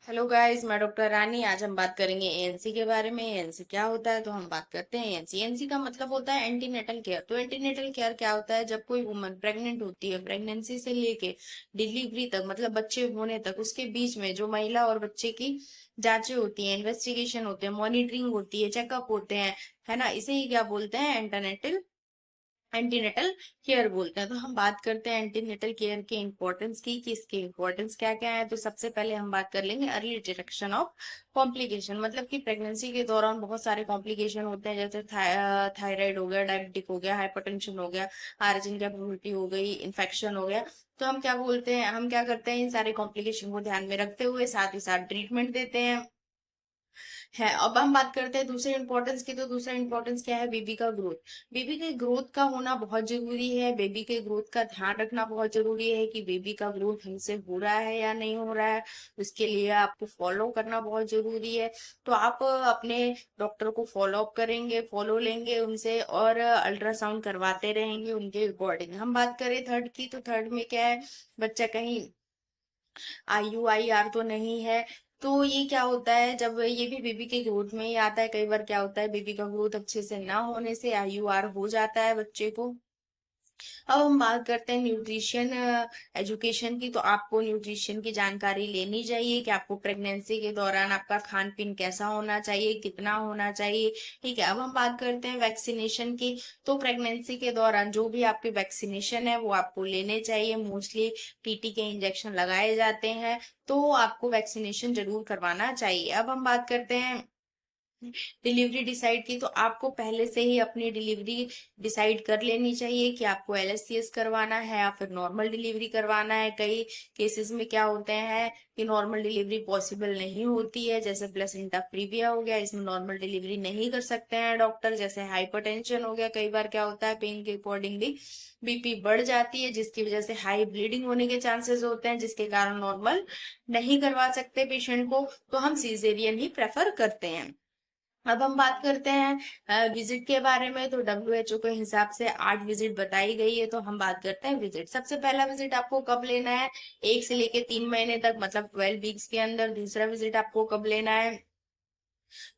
Hello guys, मैं doctor रानी। आज हम बात करेंगे एएनसी के बारे में। एएनसी क्या होता है, तो हम बात करते हैं एएनसी। एएनसी का मतलब होता है एंटीनेटल केयर। तो एंटीनेटल केयर क्या होता है? जब कोई वुमन प्रेग्नेंट होती है, प्रेगनेंसी से लेके डिलीवरी तक, मतलब बच्चे होने तक, उसके बीच में जो महिला और बच्चे की जांचें होती हैं, इन्वेस्टिगेशन होते हैं, मॉनिटरिंग होती है, चेकअप होते हैं, है ना, इसे ही क्या बोलते हैं? एंटीनेटल केयर बोलते हैं। तो हम बात करते हैं एंटीनेटल केयर के इम्पोर्टेंस की, कि इसके इम्पोर्टेंस क्या क्या है। तो सबसे पहले हम बात कर लेंगे अर्ली डिटेक्शन ऑफ कॉम्प्लिकेशन। मतलब कि प्रेगनेंसी के दौरान बहुत सारे कॉम्प्लिकेशन होते हैं, जैसे थायराइड हो गया, डायबिटिक हो गया, हाइपरटेंशन हो गया, आर्जन कैपेबिलिटी हो गई, इन्फेक्शन हो गया। तो हम क्या करते हैं, इन सारे कॉम्प्लिकेशन को ध्यान में रखते हुए साथ ही साथ ट्रीटमेंट देते हैं। है, अब हम बात करते हैं दूसरे इंपॉर्टेंस की। तो दूसरा इंपॉर्टेंस क्या है? बेबी का ग्रोथ। बेबी के ग्रोथ का होना बहुत जरूरी है। बेबी के ग्रोथ का ध्यान रखना बहुत जरूरी है कि बेबी का ग्रोथ हमसे हो रहा है या नहीं हो रहा है। उसके लिए आपको फॉलो करना बहुत जरूरी है। तो आप अपने डॉक्टर को फॉलो अप करेंगे, फॉलो लेंगे उनसे, और अल्ट्रासाउंड करवाते रहेंगे उनके अकॉर्डिंग। हम बात करें थर्ड की, तो थर्ड में क्या है? बच्चा कहीं IUIR तो नहीं है। तो ये क्या होता है, जब ये भी बेबी के ग्रोथ में ही आता है। कई बार क्या होता है, बेबी का ग्रोथ अच्छे से ना होने से IUR हो जाता है बच्चे को। अब हम बात करते हैं न्यूट्रिशन एजुकेशन की। तो आपको न्यूट्रिशन की जानकारी लेनी चाहिए कि आपको प्रेगनेंसी के दौरान आपका खान पीन कैसा होना चाहिए, कितना होना चाहिए। ठीक है, अब हम बात करते हैं वैक्सीनेशन की। तो प्रेगनेंसी के दौरान जो भी आपके वैक्सीनेशन है वो आपको लेने चाहिए। मोस्टली टीटी के इंजेक्शन लगाए जाते हैं, तो आपको वैक्सीनेशन जरूर करवाना चाहिए। अब हम बात करते हैं डिलीवरी डिसाइड की। तो आपको पहले से ही अपनी डिलीवरी डिसाइड कर लेनी चाहिए कि आपको LSCS करवाना है या फिर नॉर्मल डिलीवरी करवाना है। कई केसेस में क्या होते हैं कि नॉर्मल डिलीवरी पॉसिबल नहीं होती है, जैसे प्लेसेंटा प्रीविया हो गया, इसमें नॉर्मल डिलीवरी नहीं कर सकते हैं डॉक्टर। जैसे हाइपरटेंशन हो गया, कई बार क्या होता है, पेन के अकॉर्डिंगली BP बढ़ जाती है, जिसकी वजह से हाई ब्लीडिंग होने के चांसेस होते हैं, जिसके कारण नॉर्मल नहीं करवा सकते पेशेंट को। तो हम सीजेरियन ही प्रेफर करते हैं। अब हम बात करते हैं विजिट के बारे में। तो WHO के हिसाब से 8 विजिट बताई गई है। तो हम बात करते हैं विजिट। सबसे पहला विजिट आपको कब लेना है? 1 से लेके 3 महीने तक, मतलब 12 वीक्स के अंदर। दूसरा विजिट आपको कब लेना है?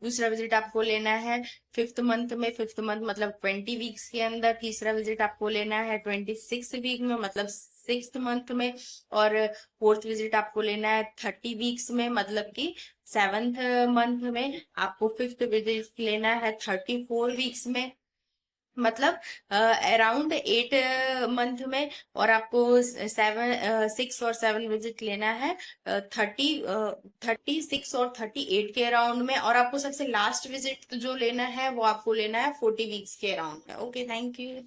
दूसरा विजिट आपको लेना है 5th मंथ में। 5th मंथ मतलब 20 वीक्स के अंदर। तीसरा विजिट आपको लेना है 26 वीक में, मतलब 6th मंथ में। और फोर्थ विजिट आपको लेना है 30 वीक्स में, मतलब कि 7th मंथ में। आपको फिफ्थ विजिट लेना है 34 वीक्स में, मतलब अराउंड 8 मंथ में। और आपको 6 और 7 विजिट लेना है 36 और 38 के अराउंड में। और आपको सबसे लास्ट विजिट जो लेना है वो आपको लेना है 40 वीक्स के अराउंड में। Okay, thank you.